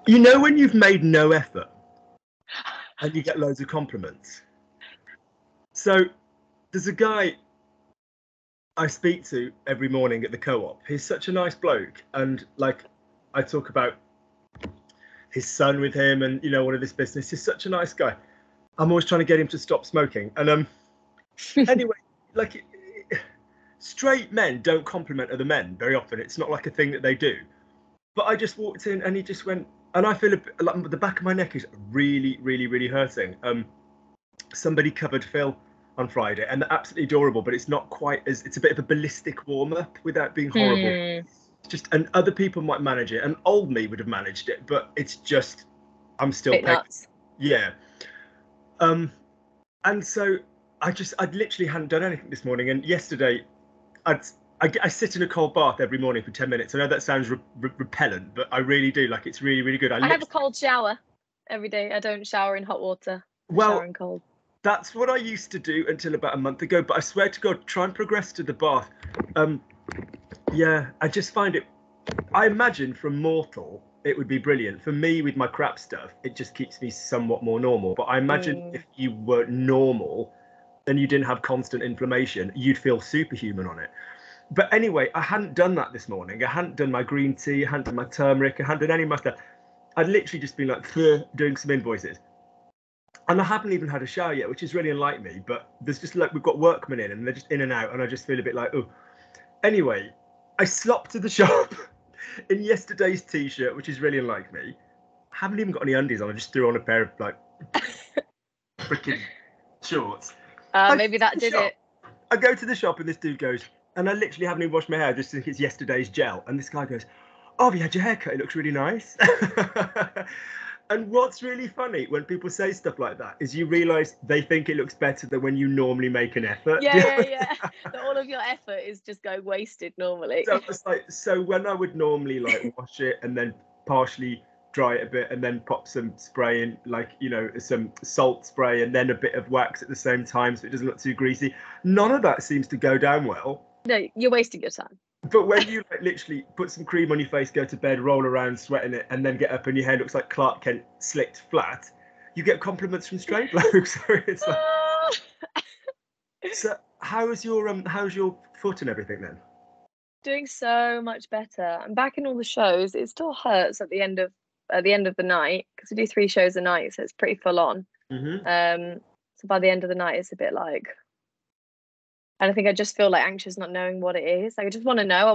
You know when you've made no effort and you get loads of compliments? So there's a guy I speak to every morning at the co-op. He's such a nice bloke, and like I talk about his son with him and, you know, all of this business. He's such a nice guy. I'm always trying to get him to stop smoking. And anyway, like straight men don't compliment other men very often. It's not like a thing that they do. But I just walked in and he just went, and I feel a bit, like the back of my neck is really, really, really hurting. Somebody covered Phil on Friday, and they're absolutely adorable, but it's not quite as, it's a bit of a ballistic warm-up without being horrible. It's just, and other people might manage it, and old me would have managed it, but it's just, I'm still nuts. Yeah. And so I literally hadn't done anything this morning, and yesterday I sit in a cold bath every morning for 10 minutes. I know that sounds repellent, but I really do. Like, it's really, really good. I have a cold shower every day. I don't shower in hot water. I shower in cold. That's what I used to do until about a month ago. But I swear to God, try and progress to the bath. Yeah, I just find it, I imagine from mortal, it would be brilliant. For me, with my crap stuff, it just keeps me somewhat more normal. But I imagine if you were normal and you didn't have constant inflammation, you'd feel superhuman on it. But anyway, I hadn't done that this morning. I hadn't done my green tea, I hadn't done my turmeric, I hadn't done any of my stuff. I'd literally just been like doing some invoices. And I haven't even had a shower yet, which is really unlike me. But there's just like, we've got workmen in and they're just in and out. And I just feel a bit like, oh. Anyway, I slopped to the shop in yesterday's t-shirt, which is really unlike me. I haven't even got any undies on. I just threw on a pair of like freaking shorts. Maybe that did it. I go to the shop and this dude goes, and I literally haven't even washed my hair. I just think it's yesterday's gel. And this guy goes, oh, have you had your hair cut? It looks really nice. And what's really funny when people say stuff like that is you realise they think it looks better than when you normally make an effort. Yeah. That all of your effort is just going wasted normally. So it's like, so when I would normally like wash it and then partially dry it a bit and then pop some spray in, like, you know, some salt spray and then a bit of wax at the same time so it doesn't look too greasy, none of that seems to go down well. No, you're wasting your time. But when you like literally put some cream on your face, go to bed, roll around, sweating it, and then get up and your hair looks like Clark Kent slicked flat, you get compliments from straight blokes. So it's like... So how's your foot and everything then? Doing so much better. I'm back in all the shows. It still hurts at the end of the night because we do 3 shows a night, so it's pretty full on. So by the end of the night, it's a bit like. And I think I just feel like anxious not knowing what it is. Like I just want to know. I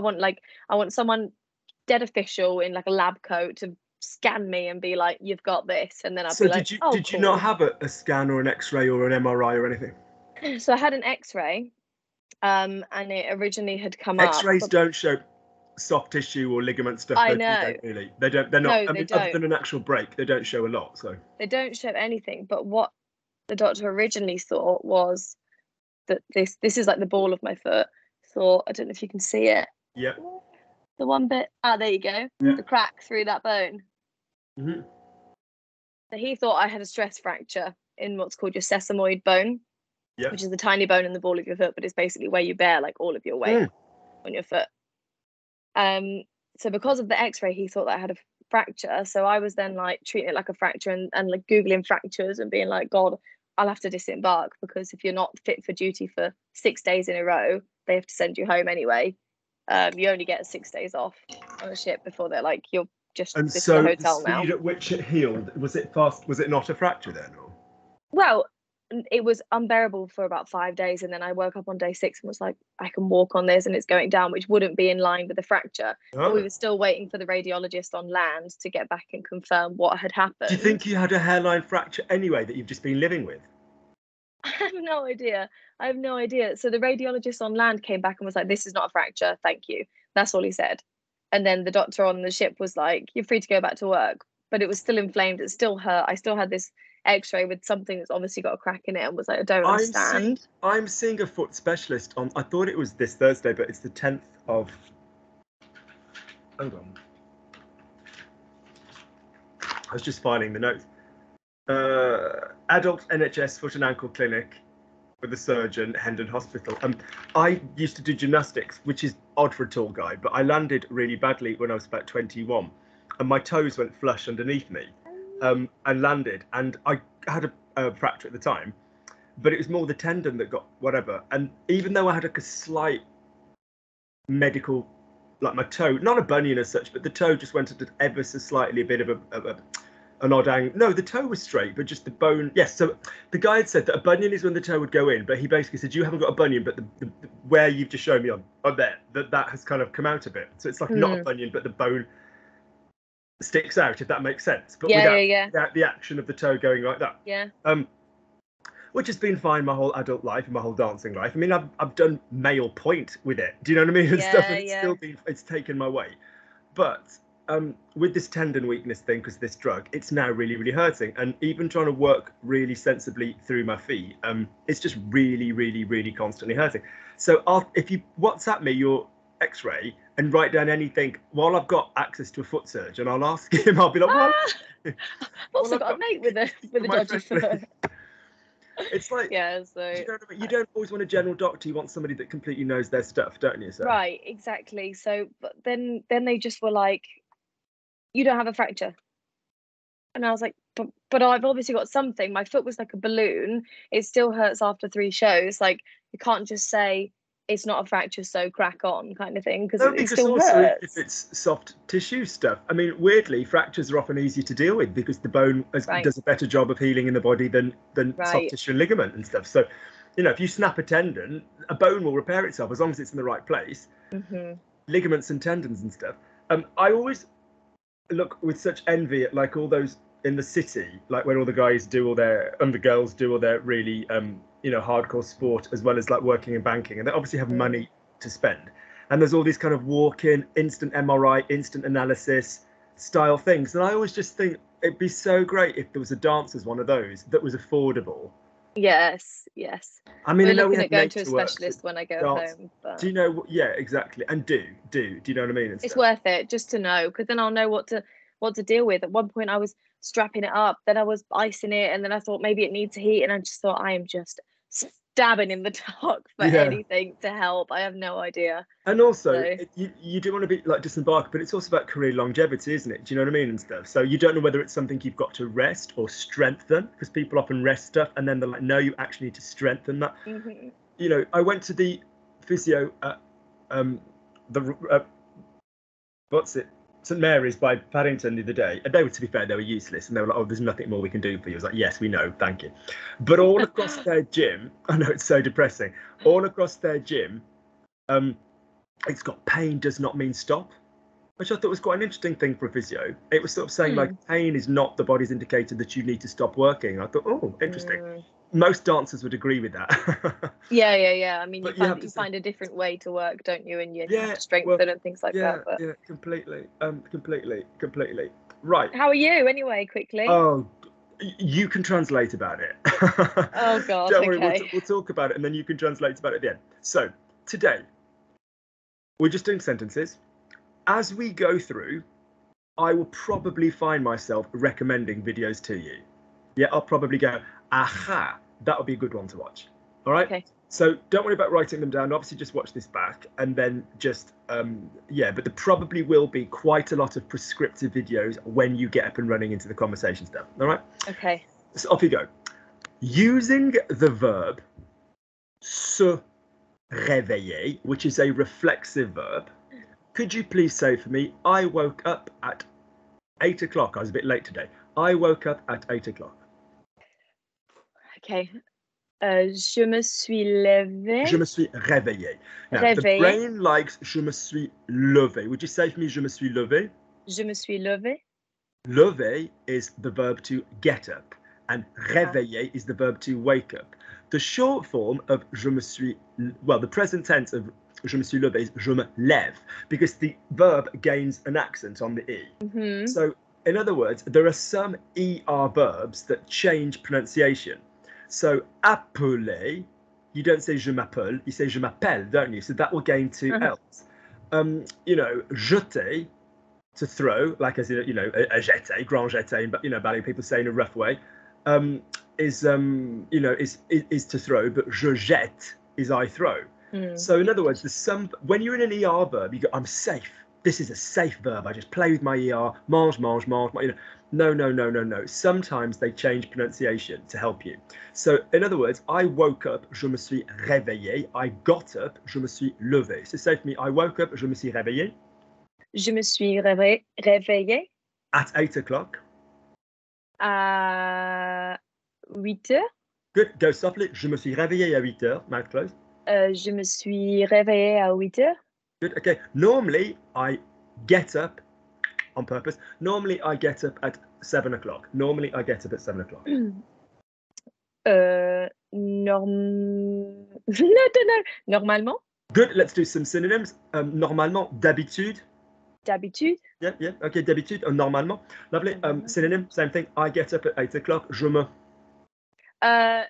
want someone dead official in like a lab coat to scan me and be like, you've got this. And then I'll be like, oh, did you not have a scan or an X-ray or an MRI or anything? So I had an X-ray and it originally had come X-rays don't show soft tissue or ligament stuff. I know. Really. They're not. No, I mean, other than an actual break, they don't show a lot. So they don't show anything. But what the doctor originally thought was that this is like the ball of my foot. So I don't know if you can see it. Yeah. The one bit. There you go. Yeah. The crack through that bone. So he thought I had a stress fracture in what's called your sesamoid bone, which is the tiny bone in the ball of your foot, but it's basically where you bear like all of your weight on your foot. So because of the X-ray, he thought that I had a fracture. So I was then like treating it like a fracture and like Googling fractures and being like, God, I'll have to disembark because if you're not fit for duty for 6 days in a row, they have to send you home anyway. You only get 6 days off on a ship before they're like, you're just and this so is the hotel now. The speed at which it healed, was it fast? Was it not a fracture then? Or? Well, it was unbearable for about 5 days, and then I woke up on day 6 and was like, I can walk on this and it's going down, which wouldn't be in line with the fracture. But we were still waiting for the radiologist on land to get back and confirm what had happened. Do you think you had a hairline fracture anyway that you've just been living with? I have no idea. So the radiologist on land came back and was like, this is not a fracture, thank you. That's all he said. And then the doctor on the ship was like, you're free to go back to work. But it was still inflamed, it still hurt. I still had this X-ray with something that's obviously got a crack in it and was like, I don't understand. I'm seeing a foot specialist on, I thought it was this Thursday, but it's the 10th of, hold on. I was just filing the notes. Adult NHS foot and ankle clinic with a surgeon, Hendon Hospital. I used to do gymnastics, which is odd for a tall guy, but I landed really badly when I was about 21. and my toes went flush underneath me, and landed, and I had a fracture at the time, but it was more the tendon that got whatever. And even though I had like a slight medical, like my toe, not a bunion as such, but the toe just went at ever so slightly a bit of an odd angle. No, the toe was straight, but just the bone. Yes, so the guy had said that a bunion is when the toe would go in, but he basically said you haven't got a bunion, but the where you've just shown me on there, that has kind of come out a bit. So it's like not a bunion, but the bone sticks out, if that makes sense. But without the action of the toe going like that. Yeah. Which has been fine my whole adult life and my whole dancing life. I mean, I've done male point with it. Do you know what I mean? And stuff, and it's still it's taken my way. But with this tendon weakness thing, because this drug, it's now really, really hurting. And even trying to work really sensibly through my feet, it's just really, really, really constantly hurting. So if you WhatsApp me your X-ray and write down anything while I've got access to a foot surgeon, I'll ask him. I'll be like, "What?" I've also got a mate with a dodgy foot. It's like, so you know what I mean? You don't always want a general doctor. You want somebody that completely knows their stuff, don't you? So. Right, exactly. So, but then they just were like, "You don't have a fracture," and I was like, "But I've obviously got something. My foot was like a balloon. It still hurts after 3 shows. Like, you can't just say it's not a fracture, so crack on," kind of thing, because it still hurts. If it's soft tissue stuff, I mean, weirdly, fractures are often easier to deal with because the bone does a better job of healing in the body than soft tissue and ligament and stuff. So, you know, if you snap a tendon, a bone will repair itself as long as it's in the right place. Ligaments and tendons and stuff. I always look with such envy at like all those in the city, like when all the guys do all their, and the girls do all their really hardcore sport, as well as like working in banking, and they obviously have money to spend, and there's all these kind of walk-in instant MRI, instant analysis style things, and I always just think it'd be so great if there was a dancers one of those that was affordable. Yes. I mean, we're looking at going to a specialist when I go home. But... Do you know? Yeah, exactly. And do you know what I mean? It's worth it just to know, because then I'll know what to deal with. At one point I was strapping it up, then I was icing it, and then I thought maybe it needs heat, and I just thought I am just stabbing in the dark for anything to help. I have no idea. And also, you do want to be like disembark, but it's also about career longevity, isn't it? Do you know what I mean and stuff? So you don't know whether it's something you've got to rest or strengthen, because people often rest stuff and then they're like, no, you actually need to strengthen that. You know, I went to the physio at St Mary's by Paddington the other day, and they were, to be fair, they were useless, and they were like, "Oh, there's nothing more we can do for you." I was like, "Yes, we know, thank you." But all across their gym, I know it's so depressing. All across their gym, it's got pain does not mean stop, which I thought was quite an interesting thing for a physio. It was sort of saying like pain is not the body's indicator that you need to stop working. I thought, oh, interesting. Most dancers would agree with that. Yeah. I mean, you find a different way to work, don't you? And you have to strengthen and things like that. But... Yeah, completely. Right. How are you, anyway? Quickly. Oh, you can translate about it. Oh God. Don't worry, we'll talk about it, and then you can translate about it at the end. So today, we're just doing sentences. As we go through, I will probably find myself recommending videos to you. Yeah, I'll probably go, aha, that would be a good one to watch. All right. Okay. So don't worry about writing them down. Obviously, just watch this back, and then just but there probably will be quite a lot of prescriptive videos when you get up and running into the conversation stuff. All right. Okay. So off you go. Using the verb se réveiller, which is a reflexive verb. Could you please say for me, I woke up at 8 o'clock. I was a bit late today. I woke up at 8 o'clock. Okay. Je me suis levé. Je me suis réveillé. Now, the brain likes je me suis levé. Would you say for me, je me suis levé? Je me suis levé. Levé is the verb to get up, and réveiller is the verb to wake up. The short form of je me suis, the present tense of je me suis levé is je me lève, because the verb gains an accent on the E. So, in other words, there are some ER verbs that change pronunciation. So, appeler, you don't say je m'appelle, you say je m'appelle, don't you? So that will gain 2 L's. Jeter, to throw, like as in, a jeté, grand jeté, but, ballet people say in a rough way, is to throw, but je jette is I throw. So in other words, there's some, when you're in an ER verb, you go, I'm safe, this is a safe verb. I just play with my ER, mange, mange, mange. You know, no. Sometimes they change pronunciation to help you. So, in other words, I woke up, je me suis réveillé. I got up, je me suis levé. So, say for me, I woke up, je me suis réveillé. Je me suis réveillée. At 8 o'clock. À 8 heures. Good. Go softly. Je me suis réveillé à 8 heures. Mouth closed. Je me suis réveillée à 8 heures. Good. Okay. Normally, I get up on purpose. Normally, I get up at 7 o'clock. Normally, I get up at 7 o'clock. Normalement. Good. Let's do some synonyms. Normalement, d'habitude. D'habitude. Yeah. Okay, d'habitude, normalement. Lovely. Synonym, same thing. I get up at 8 o'clock. Je me. The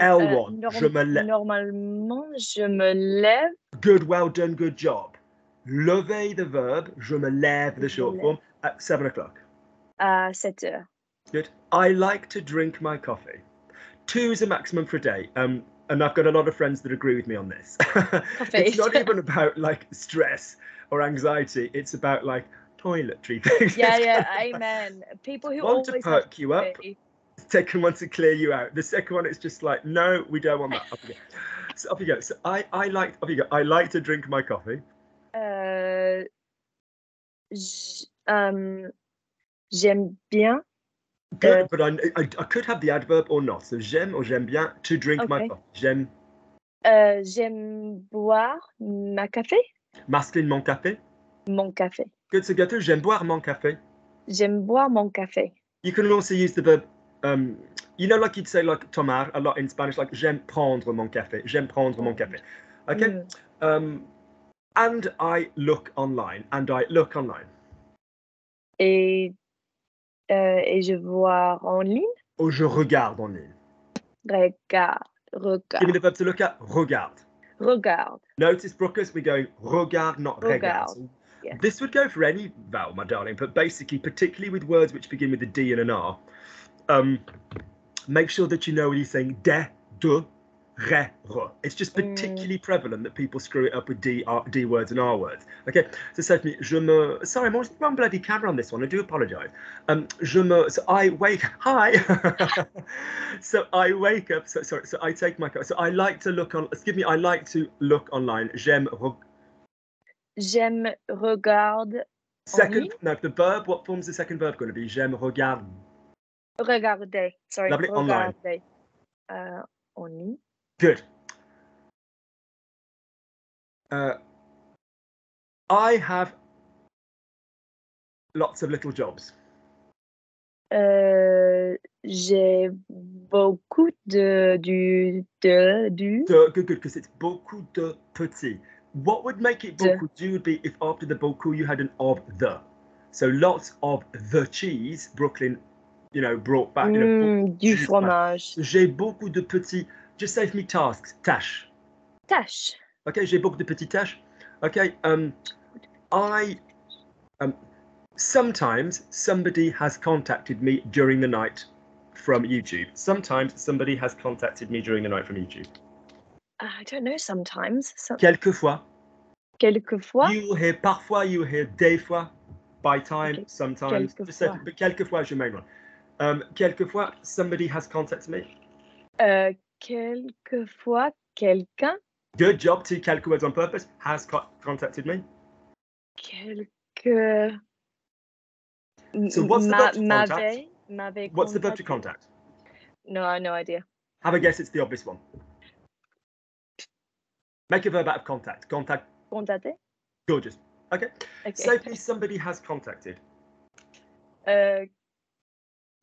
L one. Je me lève. Normalement, je me lève. Good, well done, good job. Lever, the verb. Je me lève, the short form, at 7 o'clock. À 7 heures. Good. I like to drink my coffee. 2 is a maximum for a day. And I've got a lot of friends that agree with me on this. It's not even about like stress or anxiety. It's about like toiletry things. Yeah, amen. People who want always to perk you up. Second one to clear you out. The second one is just like, no, we don't want that. Off you go. So off you go. So I like to drink my coffee. J'aime bien. Good, but I could have the adverb or not. So j'aime or j'aime bien to drink my coffee. J'aime. J'aime boire ma café. Masculine, mon café. Mon café. Good, so go to j'aime boire mon café. J'aime boire mon café. You can also use the verb, you know, like you'd say like tomar a lot in Spanish, like j'aime prendre mon café. J'aime prendre mon café. Okay. And I look online. Et je vois en ligne. Ou je regarde en ligne. Regarde. Give me the verb to look at. Regarde. Notice, Brookers, we're going regarde, not regarde. So yeah. This would go for any vowel, my darling, but basically, particularly with words which begin with a D and an R, make sure that you know when you're saying de, re. It's just particularly prevalent that people screw it up with D words and R words. Okay, so say for me, sorry, I'm on wrong bloody camera on this one. I do apologise. So I wake. Hi. So I wake up. So I take my. So I like to look on. Excuse me. I like to look online. J'aime regarde. Second. No, the verb. What form's the second verb going to be? J'aime regarde. Regarder. Sorry. Lovely. Online. En ligne. Good. I have lots of little jobs. J'ai beaucoup du. Good, because it's beaucoup de petits. What would make it beaucoup du would be if after the beaucoup you had an of the. So lots of the cheese, Brooklyn, you know, brought back. You know, du fromage. J'ai beaucoup de petits. Just say for me tasks, tâches. Okay, j'ai beaucoup de petites tâches. Okay, I sometimes somebody has contacted me during the night from YouTube. I don't know. Sometimes. Quelquefois. You will hear parfois. You will hear des fois. By time, sometimes. Just say, but quelquefois is your main one. Quelquefois somebody has contacted me. Quelquefois, quelqu'un. Good job. 2 quelques words on purpose. Has contacted me. So what's the verb to contact? What's the verb to contact? No, I have no idea. Have a guess. It's the obvious one. Make a verb out of contact. Contacter. Gorgeous. Okay. Say please somebody has contacted.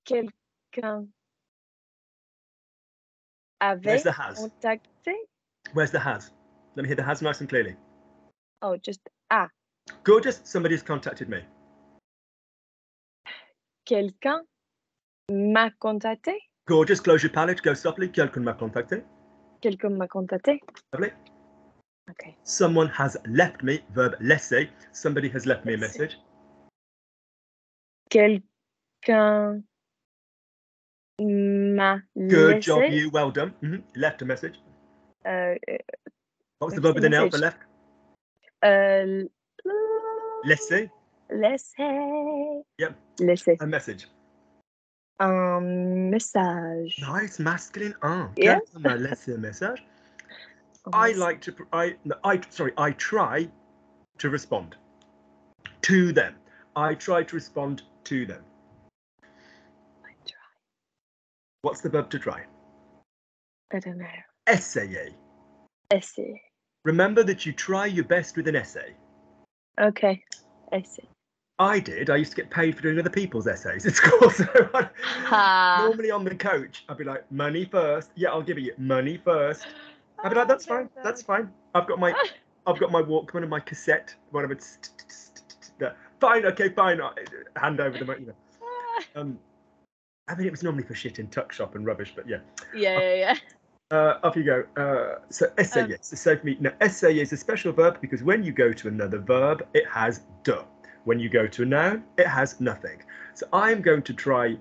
Quelqu'un avait contacté. Where's the has? Let me hear the has nice and clearly. Oh, just ah. Gorgeous. Somebody has contacted me. Quelqu'un m'a contacté. Gorgeous. Close your palate. Go softly. Quelqu'un m'a contacté. Quelqu'un m'a contacté. Lovely. Okay. Someone has left me. Verb laisser. Somebody has left me a message. Quelqu'un m'a Good laissé. job, you. Well done. Left a message. What was the verb with an L for left? Laisser. Laisser. Yep. Laisser. A message. Un message. Nice, masculine. Yeah. Quelqu'un m'a laissé un message. I try to respond to them. I try to respond to them. I try. What's the verb to try? I don't know. Essayer. Essay. Remember that you try your best with an essay. Okay. Essay. I used to get paid for doing other people's essays at school. So normally on the coach, I'd be like, money first. Yeah, I'll give you money first. I'd be like, that's fine. That's fine. I've got my Walkman and my cassette. Whatever. Fine. Okay, fine. Hand over the money. I mean, it was normally for shit in tuck shop and rubbish, but yeah. Yeah. Off you go. So essayer. So for me, now essayer is a special verb because when you go to another verb, it has de. When you go to a noun, it has nothing. So I'm going to try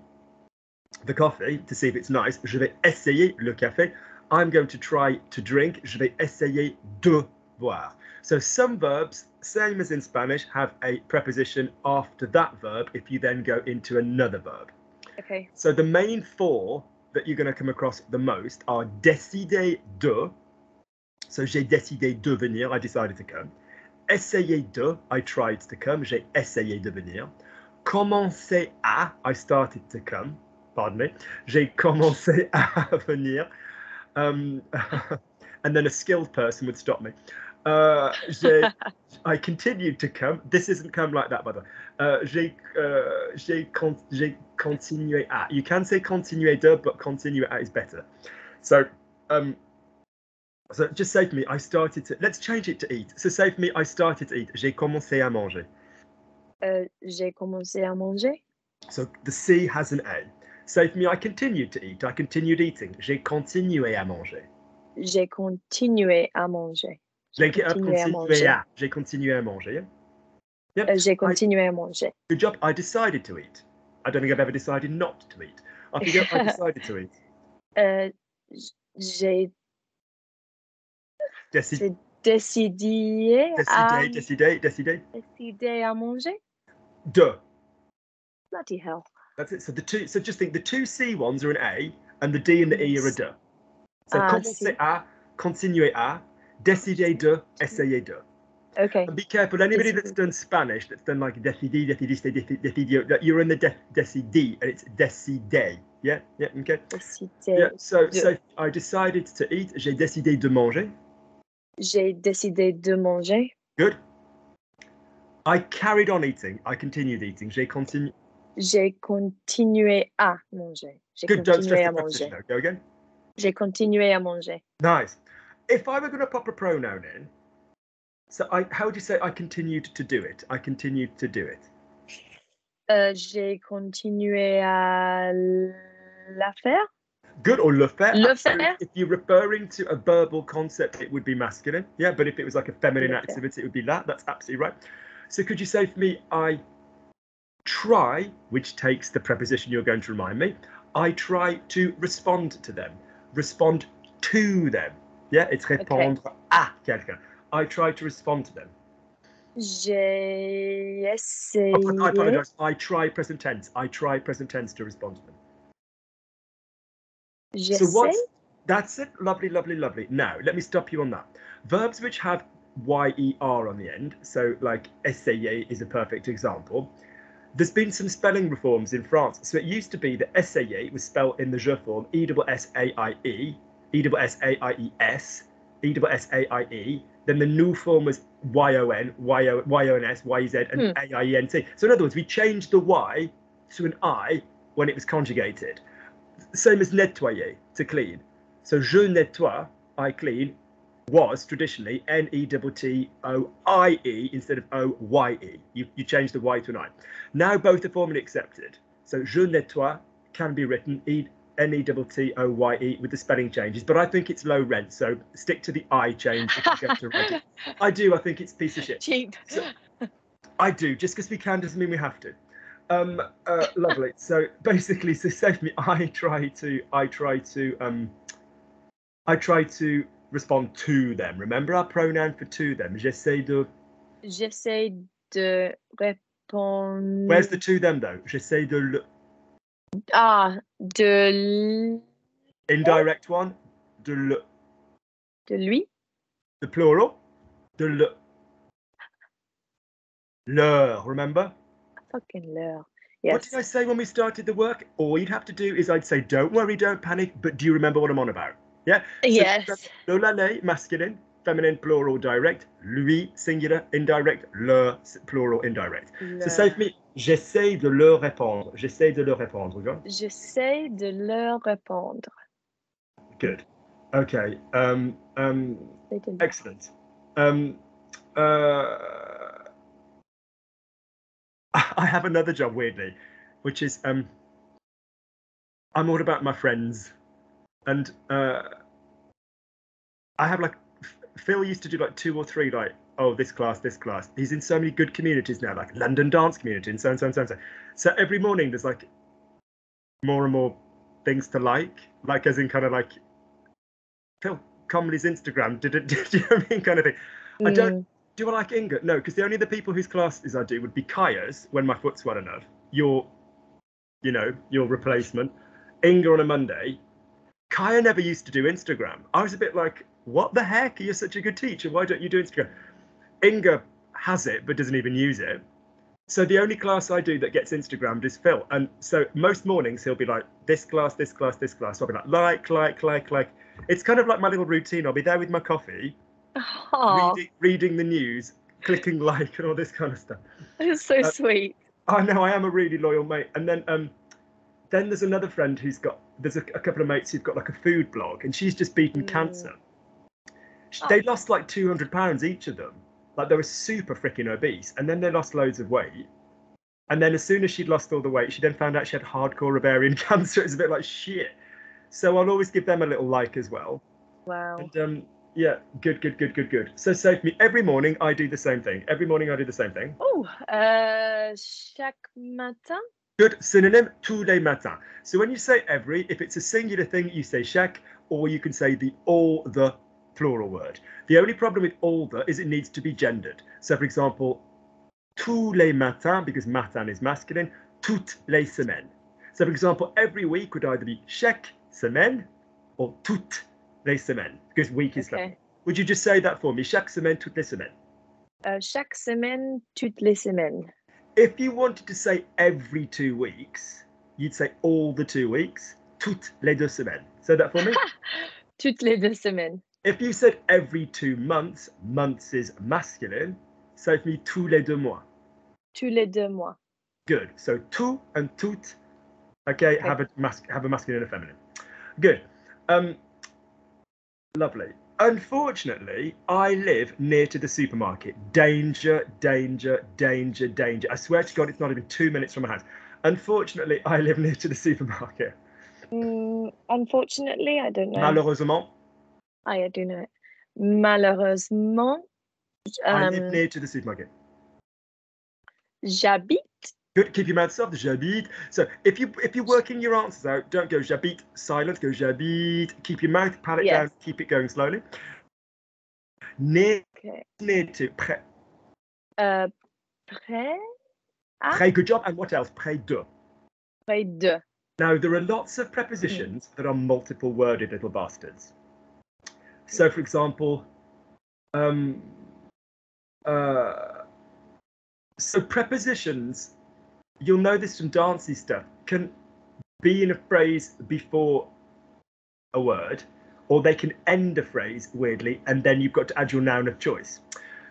the coffee to see if it's nice. Je vais essayer le café. I'm going to try to drink. Je vais essayer de boire. So some verbs, same as in Spanish, have a preposition after that verb if you then go into another verb. Okay. So the main four that you're going to come across the most are décider de. So j'ai décidé de venir. I decided to come. Essayer de, I tried to come, j'ai essayé de venir. Commencer à, I started to come, pardon me, j'ai commencé à venir. And then a skilled person would stop me. I continued to come. This isn't come like that, by the way. J'ai continué à. You can say continuer de, but continuer à is better. So just say for me, I started to, let's change it to eat. So say for me, I started to eat. J'ai commencé à manger. J'ai commencé à manger. So the C has an A. Say for me, I continued to eat. I continued eating. J'ai continué à manger. J'ai continué à manger. J'ai continué à manger. J'ai continué à manger. Yep. J'ai continué à manger. Good job. I decided to eat. I don't think I've ever decided not to eat. I decided to eat. J'ai décidé à manger. De. Bloody hell. That's it. So just think the two C ones are an A and the D and the E are a de. So commencer à, continuer à, décider de, essayer de. Okay. And be careful, anybody that's done Spanish, that's done like decidir, you're in the decidir and it's décider. Yeah, okay. Décider. Yeah, so I decided to eat. J'ai décidé de manger. J'ai décidé de manger. Good. I carried on eating. I continued eating. J'ai continué à manger. Good, don't stress the preposition though. Go again. J'ai continué à manger. Nice. If I were going to pop a pronoun in, so how would you say I continued to do it? I continued to do it. J'ai continué à la faire. Good, or le faire. Le faire. If you're referring to a verbal concept, it would be masculine. Yeah, but if it was like a feminine activity, it would be la. That's absolutely right. So could you say for me, I try, which takes the preposition you're going to remind me, I try to respond to them. Respond to them. Yeah, it's répondre à quelqu'un. I try to respond to them. J'ai essayé. I apologize. I try present tense. I try present tense to respond to them. So that's it. Lovely, lovely, lovely. Now, let me stop you on that. Verbs which have Y-E-R on the end, so like essayer is a perfect example. There's been some spelling reforms in France. So it used to be that essayer was spelled in the je form, E-S-S-A-I-E, E-S-S-A-I-E-S, E-S-S-A-I-E. Then the new form was Y-O-N, Y-O-N-S, Y-Z, and A-I-E-N-T. So in other words, we changed the Y to an I when it was conjugated. Same as nettoyer, to clean. So je nettoie, I clean, was traditionally N-E-T-T-O-I-E instead of O-Y-E. You change the Y to an I. Now both are formally accepted. So je nettoie can be written N-E-T-T-O-Y-E with the spelling changes, but I think it's low rent, so stick to the I change if you go to write it. I think it's a piece of shit. Cheap. So, I do, just because we can doesn't mean we have to. Lovely. So basically, so say for me, I try to respond to them. Remember our pronoun for to them. J'essaie de J'essaie de répondre. Where's the to them though? J'essaie de le. Ah, de Indirect one. De le. de lui. The plural. De le. Leur, remember? Fucking leur. What Yes. did I say when we started the work? All you'd have to do is I'd say, don't worry, don't panic, but do you remember what I'm on about? Yeah? Yes. So, le, la, les, masculine, feminine, plural, direct, lui, singular, indirect, leur, plural, indirect. So say for me, j'essaie de leur répondre. J'essaie de leur répondre. J'essaie de leur répondre. Good. Okay. Excellent. I have another job, weirdly, which is I'm all about my friends, and I have like Phil used to do like 2 or 3 like, oh, this class. He's in so many good communities now, like London dance community and so and so and so and so. So every morning there's like more and more things to like as in kind of like Phil Comley's Instagram. Do you know what I mean, kind of thing. I don't. Do I like Inga? No, because the only other people whose classes I do would be Kaya's when my foot's well enough. Your replacement. Inga on a Monday. Kaya never used to do Instagram. I was a bit like, what the heck? You're such a good teacher. Why don't you do Instagram? Inga has it, but doesn't even use it. So the only class I do that gets Instagrammed is Phil. And so most mornings he'll be like, this class. So I'll be like. It's kind of like my little routine. I'll be there with my coffee. Reading the news, clicking like, and all this kind of stuff. It's so sweet. I know, I am a really loyal mate. And then there's another friend there's a couple of mates who've got like a food blog, and she's just beaten cancer. They lost like 200 pounds each of them. Like they were super freaking obese, and then they lost loads of weight. And then as soon as she'd lost all the weight, she then found out she had hardcore ovarian cancer. It's a bit like shit. So I'll always give them a little like as well. Wow. And yeah, good. So say for me, every morning I do the same thing. Oh, chaque matin. Good. Synonym, tous les matins. So when you say every, if it's a singular thing, you say chaque, or you can say the all the plural word. The only problem with all the is it needs to be gendered. So for example, tous les matins, because matin is masculine, toutes les semaines. So for example, every week would either be chaque semaine or toutes les semaines, because week is okay. Would you just say that for me? Chaque semaine, toutes les semaines. Chaque semaine, toutes les semaines. If you wanted to say every 2 weeks, you'd say all the 2 weeks. Toutes les 2 semaines. Say that for me. Toutes les 2 semaines. If you said every 2 months, months is masculine. So for me, tous les 2 mois. Tous les 2 mois. Good. So tout and toutes. Okay. Have a masculine and a feminine. Good. Lovely. Unfortunately, I live near to the supermarket. Danger. I swear to God, it's not even 2 minutes from my house. Unfortunately, I live near to the supermarket. Unfortunately, I don't know. Malheureusement. I do know it. Malheureusement. I live near to the supermarket. J'habite. Good. Keep your mouth soft. J'habite. So if you're working your answers out, don't go j'habite silent. Go j'habite. Keep your mouth palate down. Keep it going slowly. Near to. Près. Près. Près. Good job. And what else? Près de. Près de. Now there are lots of prepositions that are multiple worded little bastards. So for example, so prepositions, you'll know this from dancey stuff, can be in a phrase before a word, or they can end a phrase weirdly, and then you've got to add your noun of choice.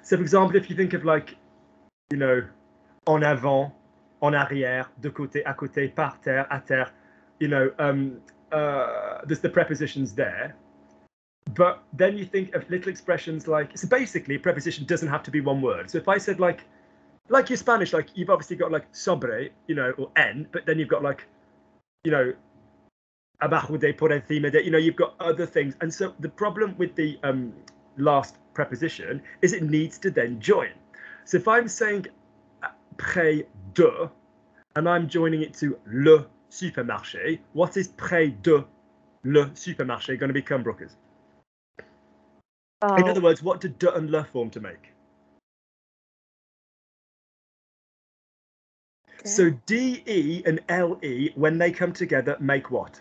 So for example, if you think of like, en avant, en arrière, de côté, à côté, par terre, à terre, there's the prepositions there. But then you think of little expressions like, so basically a preposition doesn't have to be one word. So if I said like your Spanish, like you've obviously got like sobre, or en, but then you've got like, abajo de, por encima de, you've got other things. And so the problem with the last preposition is it needs to then join. So if I'm saying près de, and I'm joining it to le supermarché, what is près de le supermarché going to become, Brookers? In other words, what do de and le form to make? So DE and LE, when they come together, make what?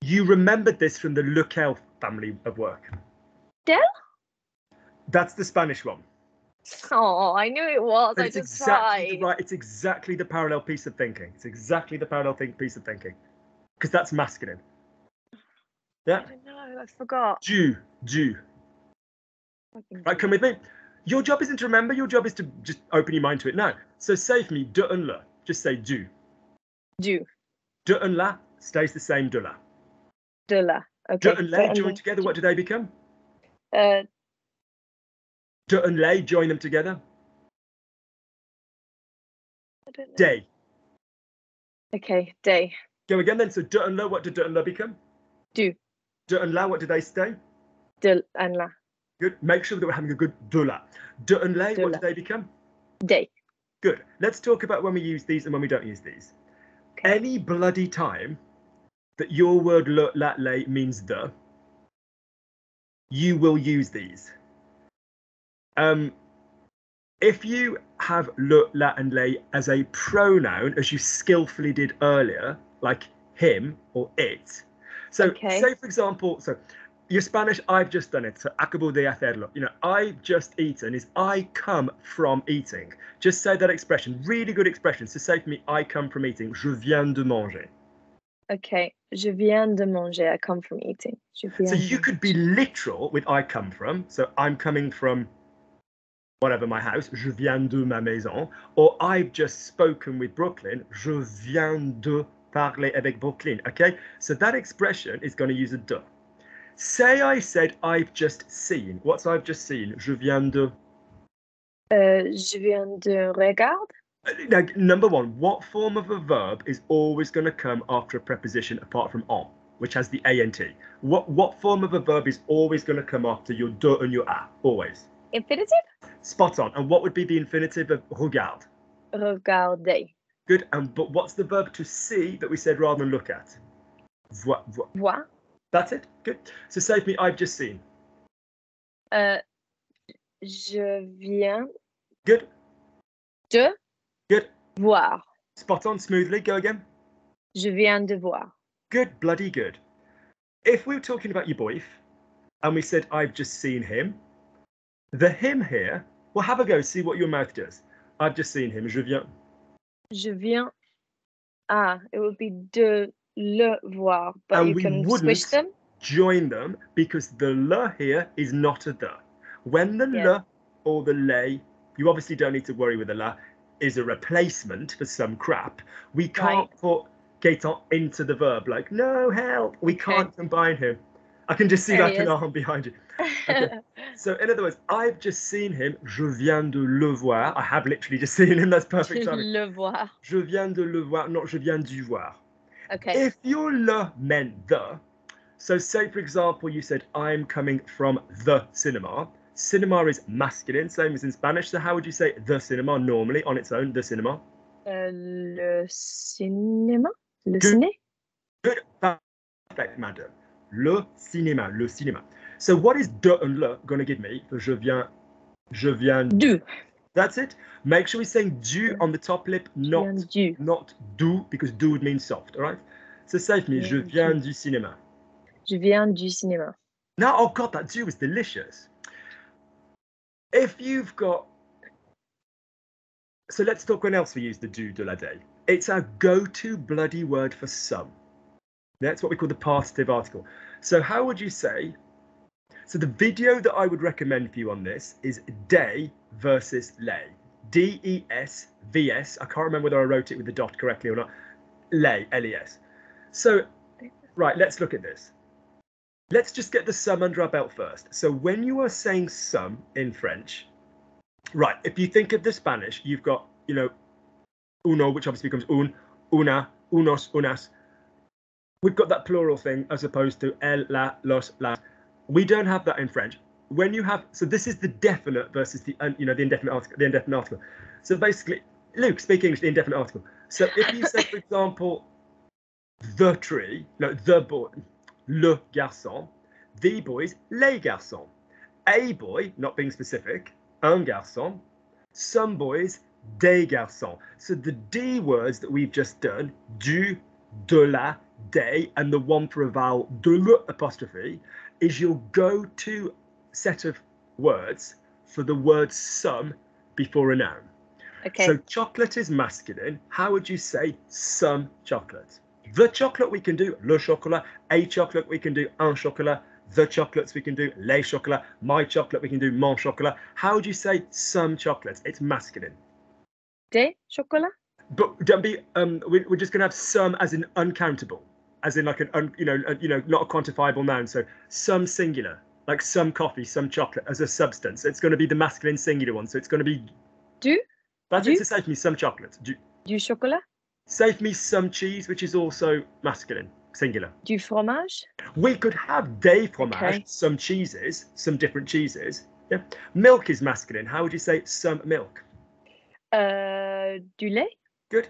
You remembered this from the Lequel family of work. Del? That's the Spanish one. Oh, I knew it was. But I it's just exactly tried. right. It's exactly the parallel piece of thinking. It's exactly the parallel piece of thinking, because that's masculine. Yeah. I don't know. I forgot. Du. Right, come with me. Your job isn't to remember. Your job is to just open your mind to it now. So say for me, de and le. Just say du. Du. De and la stays the same. De la. De la. Okay. De and le join together. What do they become? De and le join them together. I don't know. Day. Okay. Day. Go again then. So de and le. What did de and le become? Du. De and la. What do they stay? De and la. Good. Make sure that we're having a good de la. De and le. What do they become? Day. Good. Let's talk about when we use these and when we don't use these. Okay. Any bloody time that your word le, la, le means the, you will use these. If you have le, la, and le as a pronoun, as you skillfully did earlier, like him or it. So say, for example, so your Spanish, I've just done it. So acabo de hacerlo. You know, I've just eaten is I come from eating. Just say that expression. Really good expression. So say for me, I come from eating. Je viens de manger. Okay. Je viens de manger. I come from eating. So you could be literal with I come from. So I'm coming from whatever, my house. Je viens de ma maison. Or I've just spoken with Brooklyn. Je viens de parler avec Brooklyn. Okay. So that expression is going to use a de. Say I said I've just seen. What's I've just seen? Je viens de. Je viens de regarder. Now, number one, what form of a verb is always going to come after a preposition apart from en, which has the ant? What form of a verb is always going to come after your de and your a? Always. Infinitive? Spot on. And what would be the infinitive of regarde? Regarder. Good. But what's the verb to see that we said rather than look at? Voir. Voir. That's it. Good. So say for me, I've just seen. Je viens. Good. De. Good. Voir. Spot on. Smoothly. Go again. Je viens de voir. Good. Bloody good. If we were talking about your boyf and we said, I've just seen him, the him here, well, have a go. See what your mouth does. I've just seen him. Je viens. Je viens. Ah, it would be de le voir, but and you can wouldn't switch them. Join them because the le here is not a the. When the le or the le, you obviously don't need to worry with the la, is a replacement for some crap. We can't put Gaetan into the verb like, no, help. We can't combine him. I can just see like an arm behind you. Okay. So in other words, I've just seen him. Je viens de le voir. I have literally just seen him. That's perfect timing. Le voir. Je viens de le voir, not je viens du voir. Okay. If your le meant the, so say for example you said I'm coming from the cinema. Cinema is masculine, same as in Spanish. So how would you say the cinema normally on its own? The cinema. Le cinéma. Le Good. ciné. Good. Perfect, madam. Le cinéma. Le cinéma. So what is de and le going to give me for je viens Du. That's it. Make sure we're saying du on the top lip, not du, because du would mean soft, all right? So say for me, je viens du cinéma. Je viens du cinéma. Now, oh God, that du was delicious. If you've got... So let's talk when else we use the du de la day. It's our go-to bloody word for some. That's what we call the partitive article. So how would you say... So the video that I would recommend for you on this is day versus lay. D-E-S-V-S. I can't remember whether I wrote it with the dot correctly or not. Lay, L-E-S. So, right, let's look at this. Let's just get the sum under our belt first. So when you are saying sum in French, right, if you think of the Spanish, you've got, you know, uno, which obviously becomes un, una, unos, unas. We've got that plural thing as opposed to el, la, los, las. We don't have that in French. When you have, so this is the definite versus the, the indefinite article. So basically, Luke, speak English, the indefinite article. So if you say, for example, the tree, no, the boy, le garçon, the boys, les garçons, a boy, not being specific, un garçon, some boys, des garçons. So the D words that we've just done, du, de la, des, and the one for a vowel, de l apostrophe, is your go-to set of words for the word some before a noun. Okay. So chocolate is masculine. How would you say some chocolate? The chocolate we can do le chocolat. A chocolate we can do un chocolat. The chocolates we can do les chocolats. My chocolate we can do mon chocolat. How would you say some chocolates? It's masculine. Des chocolats? But don't be. We're just going to have some as in uncountable, as in like an not a quantifiable noun. So some singular, like some coffee, some chocolate as a substance. It's going to be the masculine singular one. So it's going to be Du. That's it. So say for me some chocolate. Du chocolat. Say for me some cheese, which is also masculine, singular. Du fromage. We could have des fromages, Okay. some cheeses, some different cheeses. Yeah. Milk is masculine. How would you say some milk? Du lait. Good.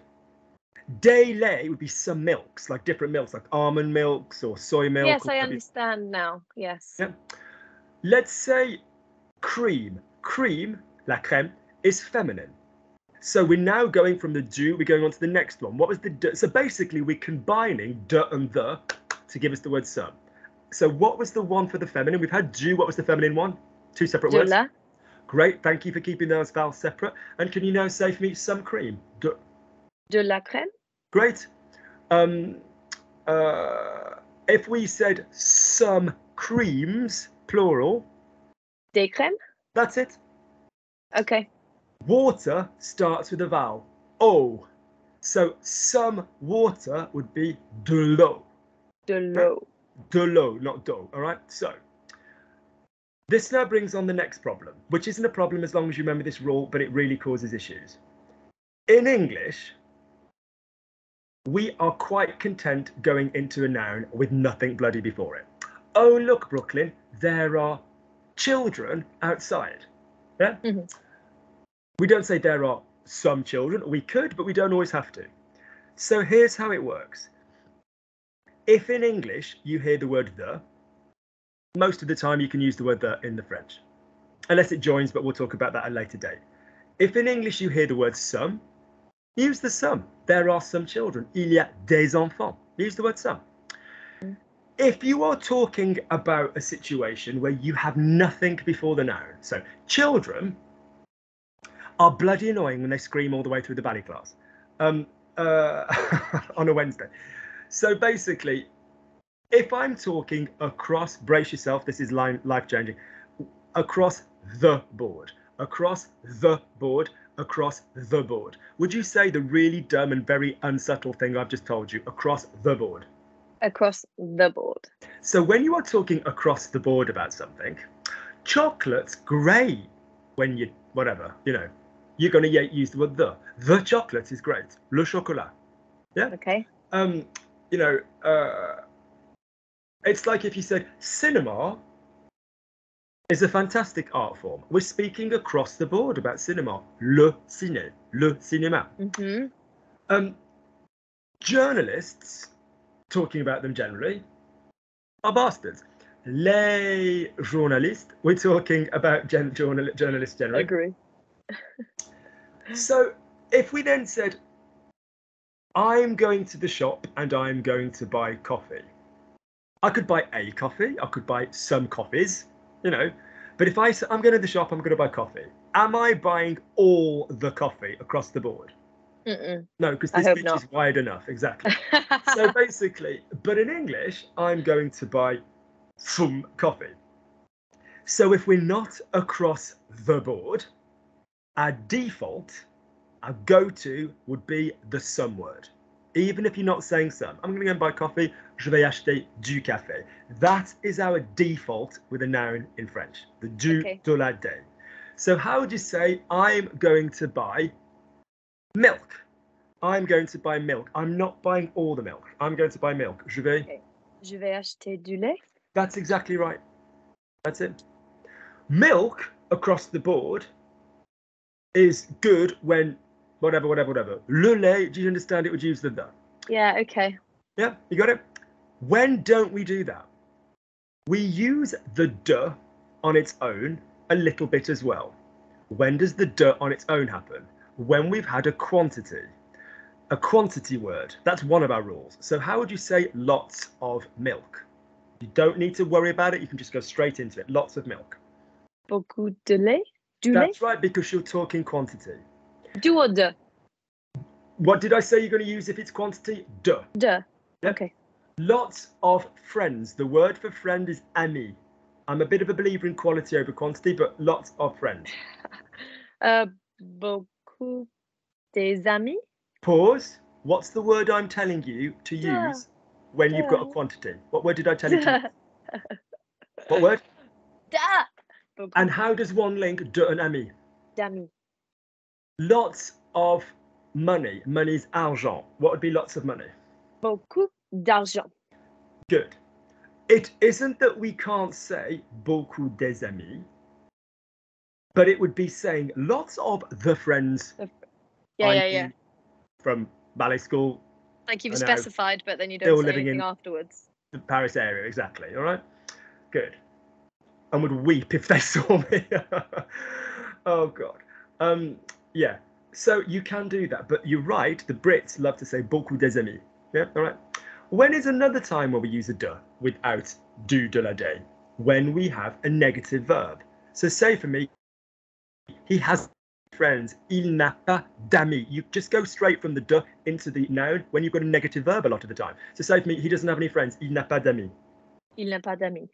Des lait would be some milks, like different milks, like almond milks or soy milk. Yes, I understand now. Yes. Yeah. Let's say cream. Cream, la crème, is feminine. So we're now going from the du, we're going on to the next one. What was the de? So basically we're combining de and the to give us the word some. So what was the one for the feminine? We've had du. What was the feminine one? Two separate words. De la. Great. Thank you for keeping those vowels separate. And can you now say for me some cream? De la crème. Great. If we said some creams, plural. Des crèmes. That's it. Okay. Water starts with a vowel. O. So some water would be de l'eau. De l'eau. De l'eau, not d'eau. All right. So this now brings on the next problem, which isn't a problem as long as you remember this rule, but it really causes issues. In English, we are quite content going into a noun with nothing bloody before it. Oh, look, Brooklyn, there are children outside. Yeah? Mm-hmm. We don't say there are some children. We could, but we don't always have to. So here's how it works. If in English you hear the word the, most of the time you can use the word the in the French. Unless it joins, but we'll talk about that at a later date. If in English you hear the word some, use the some. There are some children. Il y a des enfants. Use the word some. If you are talking about a situation where you have nothing before the noun, so children are bloody annoying when they scream all the way through the ballet class on a Wednesday. So basically, if I'm talking across, brace yourself, this is life-changing, across the board, across the board, across the board. Would you say the really dumb and very unsubtle thing I've just told you, across the board? Across the board. So when you are talking across the board about something, chocolate's great when you, whatever, you're going to use the word the. The chocolate is great. Le chocolat. Yeah? Okay. It's like if you said cinema is a fantastic art form. We're speaking across the board about cinema. Le ciné. Le cinéma. Mm-hmm. Journalists, talking about them generally, are bastards. Les journalistes, we're talking about journalists generally. Agree. So if we then said, I'm going to the shop and I'm going to buy coffee. I could buy a coffee. I could buy some coffees, But if I say, I'm going to the shop, I'm going to buy coffee. Am I buying all the coffee across the board? Mm-mm. No, because this pitch is wide enough. Exactly. So basically, but in English, I'm going to buy some coffee. So if we're not across the board, our default, our go-to would be the some word. Even if you're not saying some. I'm going to go and buy coffee. Je vais acheter du café. That is our default with a noun in French. The du, de la, des. So how would you say, I'm going to buy milk? I'm going to buy milk. I'm not buying all the milk. I'm going to buy milk. Je vais. Okay. Je vais acheter du lait. That's exactly right. That's it. Milk across the board is good when whatever. Le lait, do you understand it would use the? Yeah, okay. Yeah, you got it? When don't we do that? We use the de on its own a little bit as well. When does the de on its own happen? when we've had a quantity word. That's one of our rules. So how would you say lots of milk? You don't need to worry about it. You can just go straight into it. Lots of milk. Beaucoup de lait? Du lait? That's right, because you're talking quantity. Du ou de? What did I say you're going to use if it's quantity? De. De. Yeah? Okay. Lots of friends. The word for friend is ami. I'm a bit of a believer in quality over quantity, but lots of friends. Beaucoup des amis? Pause. What's the word I'm telling you to use when you've got a quantity? What word did I tell you to use? What word? Da. And how does one link de and ami? D'amis. Lots of money. Money is argent. What would be lots of money? Beaucoup d'argent. Good. It isn't that we can't say beaucoup des amis, but it would be saying lots of the friends. Yeah. From ballet school. Like you've specified, but then you don't say anything afterwards. The Paris area, exactly. All right. Good. And would weep if they saw me. Oh God. Yeah. So you can do that, but you're right. The Brits love to say beaucoup des amis. Yeah. All right. When is another time where we use a de without du de la day? When we have a negative verb. So say for me, he has friends. Il n'a pas d'amis. You just go straight from the de into the noun when you've got a negative verb a lot of the time. So say for me, he doesn't have any friends. Il n'a pas d'amis. Il n'a pas d'amis.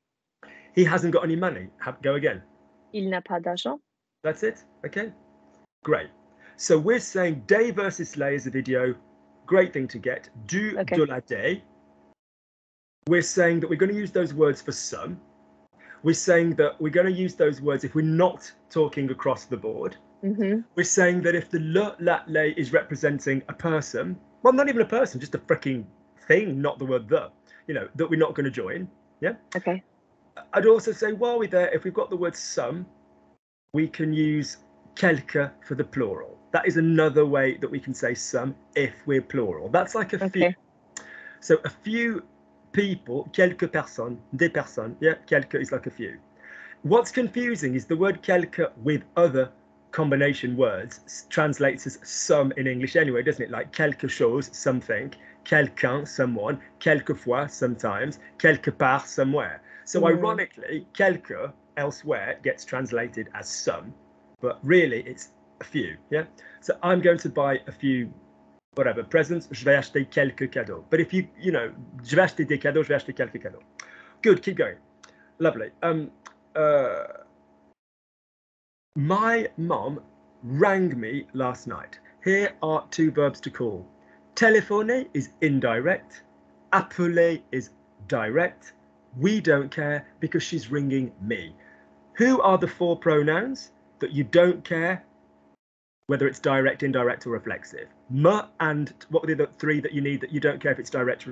He hasn't got any money. Go again. Il n'a pas d'argent. That's it. Okay. Great. So we're saying day versus lay is a video. Great thing to get. Du de la day. We're saying that we're going to use those words for some. We're saying that we're going to use those words if we're not talking across the board. Mm-hmm. We're saying that if the le, la, lay is representing a person, well, not even a person, just a freaking thing, not the word the, that we're not going to join. Yeah. Okay. I'd also say while we're there, if we've got the word some, we can use quelque for the plural. That is another way that we can say some if we're plural. That's like a few. So a few people, quelques personnes, des personnes. Yeah, quelque is like a few. What's confusing is the word quelque with other combination words translates as some in English anyway, doesn't it? Like quelque chose, something, quelqu'un, someone, quelquefois, sometimes, quelque part, somewhere. So ironically, quelque elsewhere gets translated as some, but really it's a few. Yeah. So I'm going to buy a few, whatever, presents. Je vais acheter quelques cadeaux. But if je vais acheter des cadeaux, je vais acheter quelques cadeaux. Good. Keep going. Lovely. My mom rang me last night. Here are two verbs to call. Téléphoner is indirect. Appeler is direct. We don't care because she's ringing me. Who are the four pronouns that you don't care whether it's direct, indirect, or reflexive? Me and what were the three that you need that you don't care if it's direct,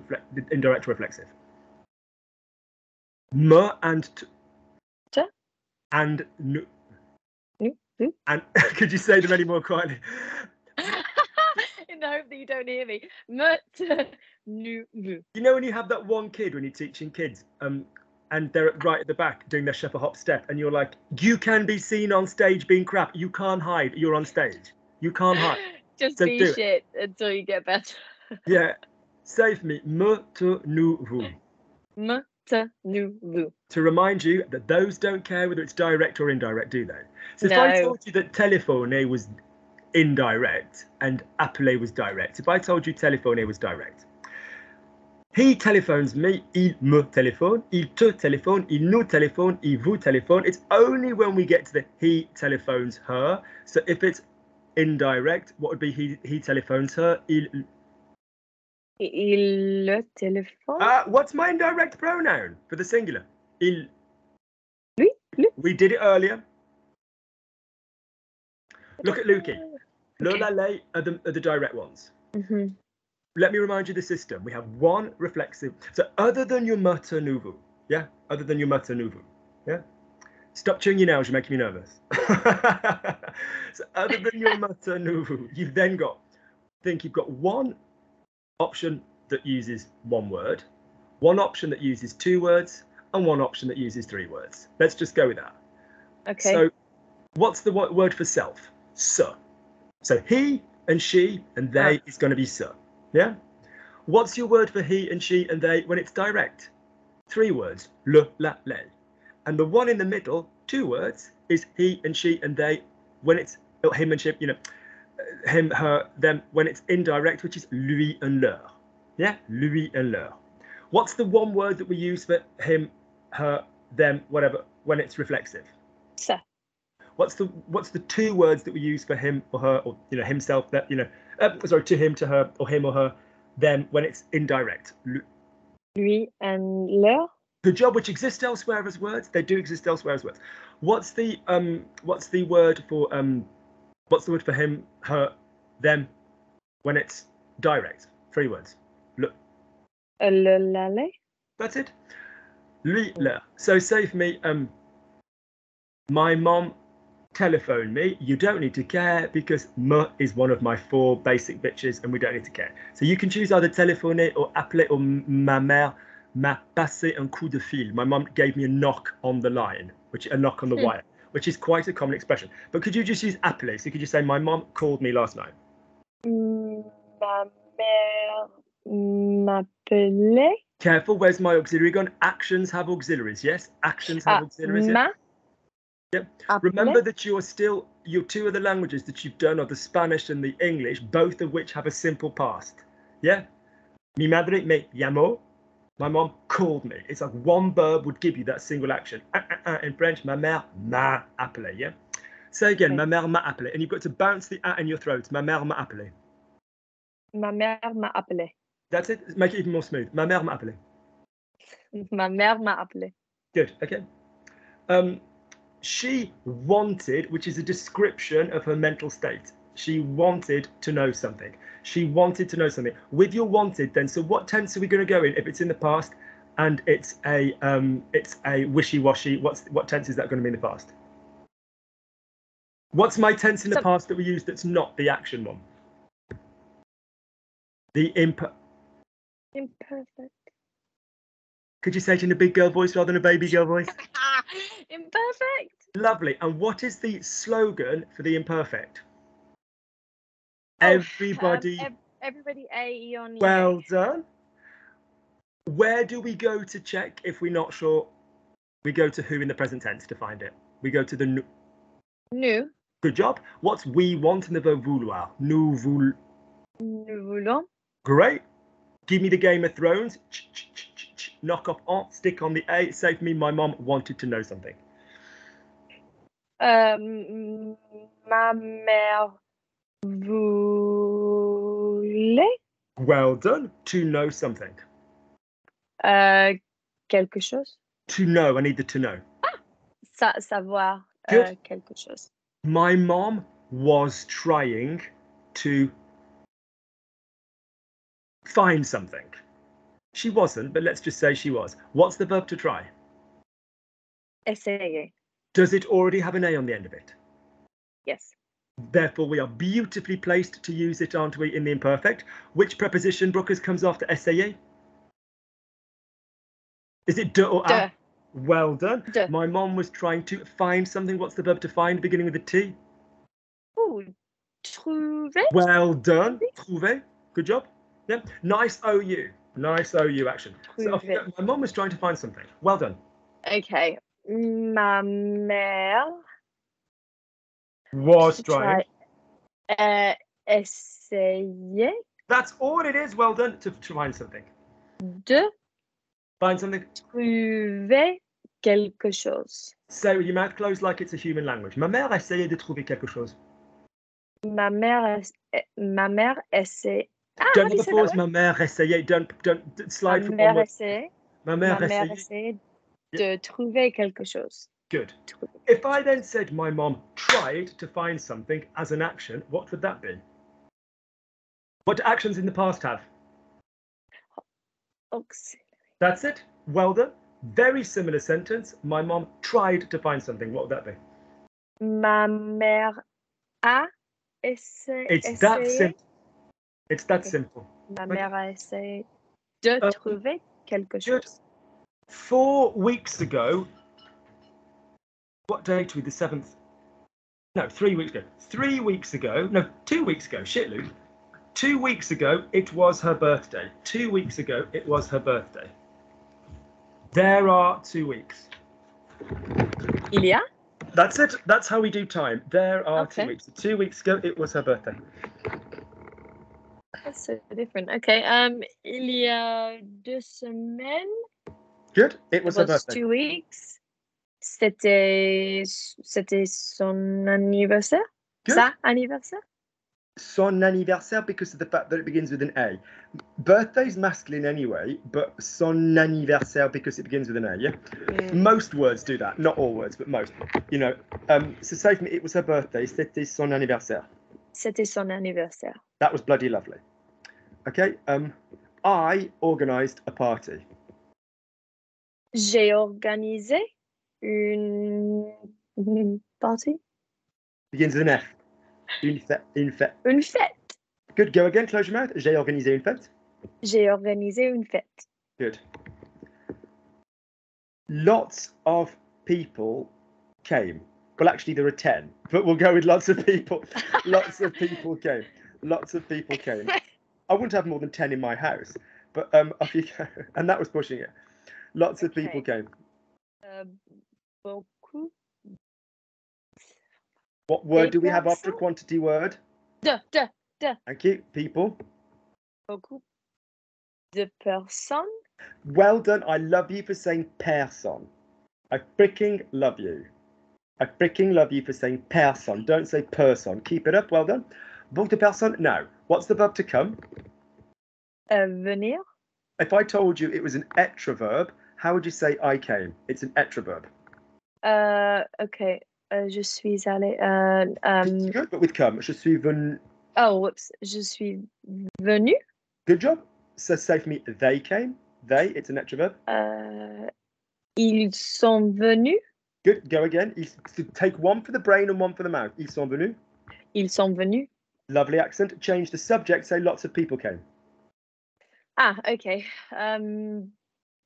indirect, or reflexive? Me and and nu. And could you say them any more quietly? In the hope that you don't hear me. Me, nu, vu. You know when you have that one kid when you're teaching kids, and they're right at the back doing their shuffle hop step, and you're like, you can be seen on stage being crap. You can't hide. You're on stage. You can't hide. Just so be shit until you get better. Yeah. Say for me, me, te, nu, vous. Me, te, nu, vous. To remind you that those don't care whether it's direct or indirect, do they? So if I told you that téléphoner was indirect and appeler was direct, if I told you téléphoner was direct, he telephones me, il me téléphone, il te téléphone, il nous téléphone, il vous téléphone. It's only when we get to the he telephones her. So if it's indirect, what would be he telephones her? Il le téléphone. What's my indirect pronoun for the singular? Il. Lui. We did it earlier. Look at Lukey. Le, la, lay are the direct ones. Mm-hmm. Let me remind you the system. We have one reflexive. So other than your me, te, nu, vous. Yeah? Other than your me, te, nu, vous. Yeah? Stop chewing your nails. You're making me nervous. So other than your me, te, nu, vous, you've then got, you've got one option that uses one word, one option that uses two words, and one option that uses three words. Let's just go with that. Okay. So what's the word for self? Se. So he and she and they is going to be ça. Yeah? What's your word for he and she and they when it's direct? 3 words. Le, la, les. And the one in the middle, 2 words, is he and she and they when it's him and she, you know, him, her, them when it's indirect, which is lui and leur. Yeah? Lui and leur. What's the one word that we use for him, her, them, whatever, when it's reflexive? Ça. What's the 2 words that we use for him or her, or you know, himself, that, you know, sorry, to him, to her, or him or her, them when it's indirect? Lui and leur. Good job, which exist elsewhere as words. They do exist elsewhere as words. What's the word for him, her, them when it's direct? 3 words. Le, la, les. that's it. Lui, leur. So say for me, my mom telephoned me. You don't need to care because me is one of my 4 basic bitches and we don't need to care. So you can choose either téléphoner or appeler, or ma mère m'a passé un coup de fil. My mom gave me a knock on the line, a knock on the wire, which is quite a common expression. But could you just use appeler? So could you say, my mom called me last night? Ma mère m'appelait. Careful, where's my auxiliary gone? Actions have auxiliaries, yes? Actions have auxiliaries. Ma. Yep. Remember that your 2 other languages that you've done are the Spanish and the English, both of which have a simple past. Yeah? Mi madre me llamó. My mom called me. It's like one verb would give you that single action. In French, ma mère m'a appelé. Yeah? Say again, ma mère m'a appelé. And you've got to bounce the in your throat. Ma mère m'a appelé. Ma mère m'a appelé. That's it. Make it even more smooth. Ma mère m'a appelé. Ma mère m'a appelé. Good. Okay. She wanted, which is a description of her mental state. She wanted to know something. She wanted to know something. With your wanted, then, so what tense are we going to go in if it's in the past and it's a wishy-washy? What tense is that going to be in the past? What's my tense in the past that we use that's not the action one? The imperfect. Could you say it in a big girl voice rather than a baby girl voice? Imperfect. Lovely. And what is the slogan for the imperfect? Everybody. Everybody A on. Well done. Where do we go to check if we're not sure? We go to who in the present tense to find it. We go to the nous. Good job. What's we want in the verb vouloir? Nous voulons. Great. Give me the Game of Thrones. Knock off on, stick on the A. Say for me, my mom wanted to know something. Ma mère voulait. Well done. To know something. Quelque chose. To know. I need the to know. Savoir. Good. Quelque chose. My mom was trying to find something. She wasn't, but let's just say she was. What's the verb to try? Essayer. Does it already have an A on the end of it? Yes. Therefore, we are beautifully placed to use it, aren't we, in the imperfect? Which preposition, Brookers, comes after essayer? Is it de or a? Well done. De. My mom was trying to find something. What's the verb to find, beginning with a T? Oh, trouver. Well done. Trouver. Good job. Yeah. Nice OU. Nice OU action. So, my mom was trying to find something. Well done. Okay. Ma mère was trying. Essayer. That's all it is. Well done. To find something. De. Find something. Trouver quelque chose. Say with your mouth closed like it's a human language. Ma mère essayait de trouver quelque chose. Ma mère essaie. Don't have a pause. Ma mère essayait. Don't slide from one word. Ma mère essayait de trouver quelque chose. Good. If I then said my mom tried to find something as an action, what would that be? What do actions in the past have? Auxiliary. That's it. Well done. Very similar sentence. My mom tried to find something. What would that be? Ma mère a essayé. It's that simple. It's that simple. Ma mère a essayé de trouver quelque chose. 4 weeks ago, what date were we? The 7th. No, 3 weeks ago. 3 weeks ago. No, 2 weeks ago. Shit, Luke. 2 weeks ago, it was her birthday. 2 weeks ago, it was her birthday. There are 2 weeks. Il y a? That's it. That's how we do time. There are Okay. 2 weeks. 2 weeks ago, it was her birthday. That's so different. Okay. Il y a 2 semaines. Good. It was her birthday. 2 weeks. C'était son anniversaire. Good. Sa anniversaire. Son anniversaire, because of the fact that it begins with an A. Birthday's masculine anyway, but son anniversaire because it begins with an A, yeah? Most words do that. Not all words, but most. You know, so say for me, it was her birthday. C'était son anniversaire. C'était son anniversaire. That was bloody lovely. Okay, I organised a party. J'ai organisé une party. Begins with an F. Une fête. Une fête. Une fête. Good. Go again. Close your mouth. J'ai organisé une fête. J'ai organisé une fête. Good. Lots of people came. Well, actually, there are 10, but we'll go with lots of people. Lots of people came. Lots of people came. I wouldn't have more than 10 in my house, but off you go. And that was pushing it. Lots of people came. Beaucoup. What word do we have after a quantity word? De. Thank you. People. Beaucoup de personnes. Well done. I love you for saying person. I freaking love you. I freaking love you for saying person. Don't say person. Keep it up. Well done. Beaucoup de personnes. Now, what's the verb to come? Venir. If I told you it was an être verb, how would you say I came? It's an être verb. Okay. Je suis allé. Good, but with come. Je suis venu. Oh, whoops. Je suis venu. Good job. So say for me, they came. They, it's an être verb. Ils sont venus. Good. Go again. Take one for the brain and one for the mouth. Ils sont venus. Ils sont venus. Lovely accent. Change the subject. Say lots of people came. Ah, okay.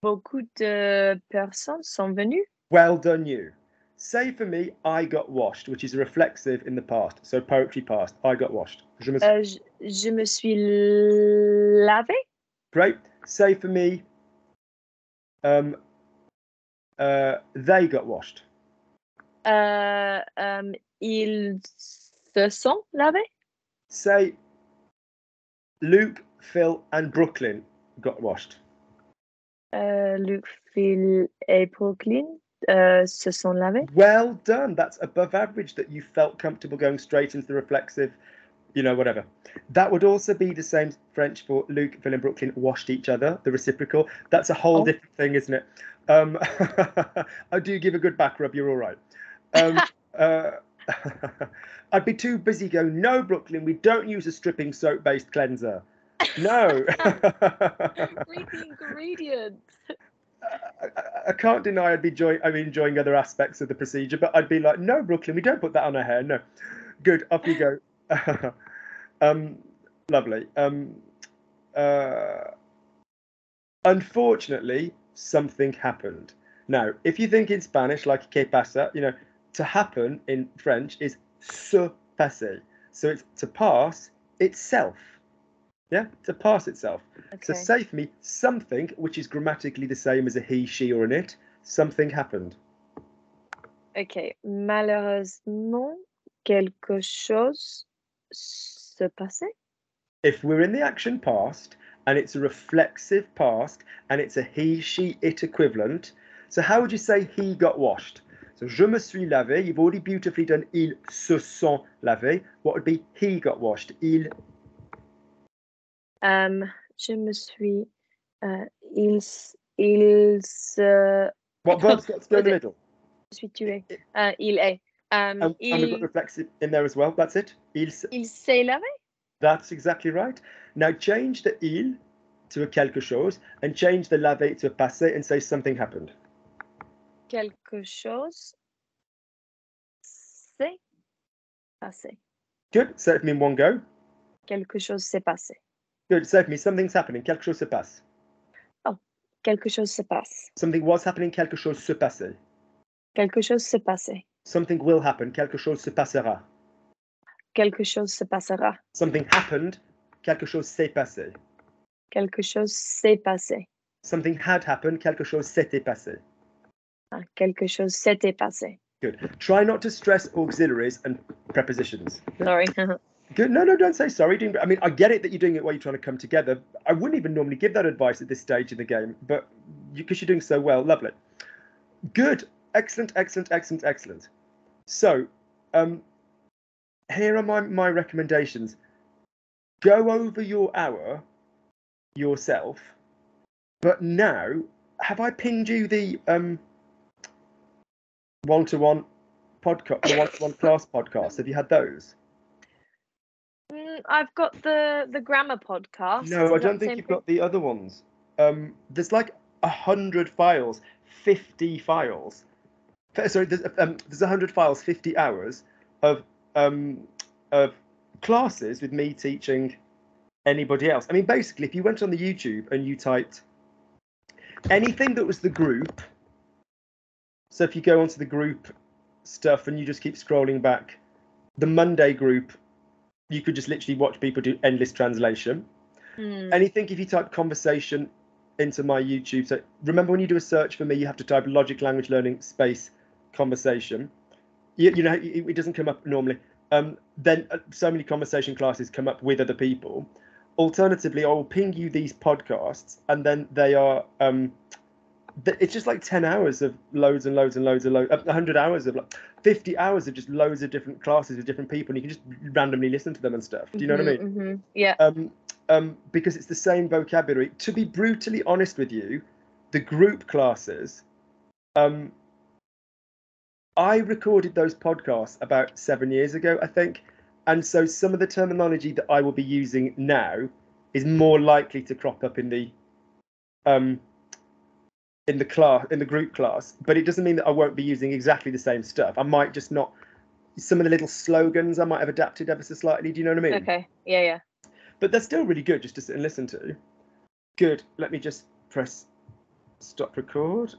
Beaucoup de personnes sont venues. Well done, you. Say for me, I got washed, which is a reflexive in the past. So poetry past. I got washed. Je me suis lavé. Great. Say for me, they got washed. Ils se sont lavés. Say Luke, Phil, and Brooklyn got washed. Luke, Phil, et Brooklyn se sont lavés. Well done. That's above average that you felt comfortable going straight into the reflexive, you know, whatever. That would also be the same French for Luke, Phil, and Brooklyn washed each other, the reciprocal. That's a whole different thing, isn't it? I do give a good back rub. You're all right. I'd be too busy going, no, Brooklyn, we don't use a stripping soap-based cleanser. No. Read the ingredients. I can't deny I'd be enjoying other aspects of the procedure, but I'd be like, no, Brooklyn, we don't put that on our hair. No. Good. Off you go. Lovely. Unfortunately, something happened. Now, if you think in Spanish, like que pasa, you know, to happen in French is se passer. So it's to pass itself. Yeah, to pass itself. Okay. So say for me, something, which is grammatically the same as a he, she, or an it, something happened. Okay. Malheureusement, quelque chose se passait. If we're in the action past, and it's a reflexive past, and it's a he, she, it equivalent, so how would you say he got washed? So, je me suis lavé, you've already beautifully done ils se sont lavés. What would be he got washed? Il. Je me suis. Il se. What verb's got to go in the middle? Je suis tué. Il est. And we've got reflexive in there as well. That's it. Il s'est lavé. That's exactly right. Now change the il to a quelque chose and change the lavé to a passé and say something happened. Quelque chose s'est passé. Good. Say it for me in one go. Quelque chose s'est passé. Good. Say it for me. Something's happening. Quelque chose se passe. Oh, quelque chose se passe. Something was happening. Quelque chose se passait. Quelque chose se passait. Something will happen. Quelque chose se passera. Quelque chose se passera. Something happened. Quelque chose s'est passé. Quelque chose s'est passé. Something had happened. Quelque chose s'était passé. Quelque chose s'était passé. Good. Try not to stress auxiliaries and prepositions. Sorry. Good. No, don't say sorry. I mean, I get it that you're doing it while you're trying to come together. I wouldn't even normally give that advice at this stage in the game, but because you're doing so well, lovely. Good. Excellent. So, here are my recommendations. Go over your hour yourself, but now, have I pinged you the one-to-one podcast, the one-to-one class podcast? Have you had those? I've got the grammar podcast. No, I don't think you've got the other ones. There's like 100 files, 50 files. Sorry, there's 100 files, 50 hours of classes with me teaching anybody else. I mean, basically, if you went on the YouTube and you typed anything that was the group, so if you go onto the group stuff and you just keep scrolling back, the Monday group, you could just literally watch people do endless translation. Anything, if you type conversation into my YouTube, so remember when you do a search for me, you have to type Logic Language Learning space conversation. You know, it doesn't come up normally. Then so many conversation classes come up with other people. Alternatively, I will ping you these podcasts, and then they are it's just like 10 hours of loads and loads and loads of 100 hours of like 50 hours of just loads of different classes with different people, and you can just randomly listen to them and stuff. Do you know what I mean? Yeah. Because it's the same vocabulary. To be brutally honest with you, the group classes, I recorded those podcasts about 7 years ago, I think. And so some of the terminology that I will be using now is more likely to crop up in the group class, but it doesn't mean that I won't be using exactly the same stuff. I might just not. Some of the little slogans I might have adapted ever so slightly. Do you know what I mean? Okay. Yeah. But they're still really good just to sit and listen to. Good. Let me just press stop record.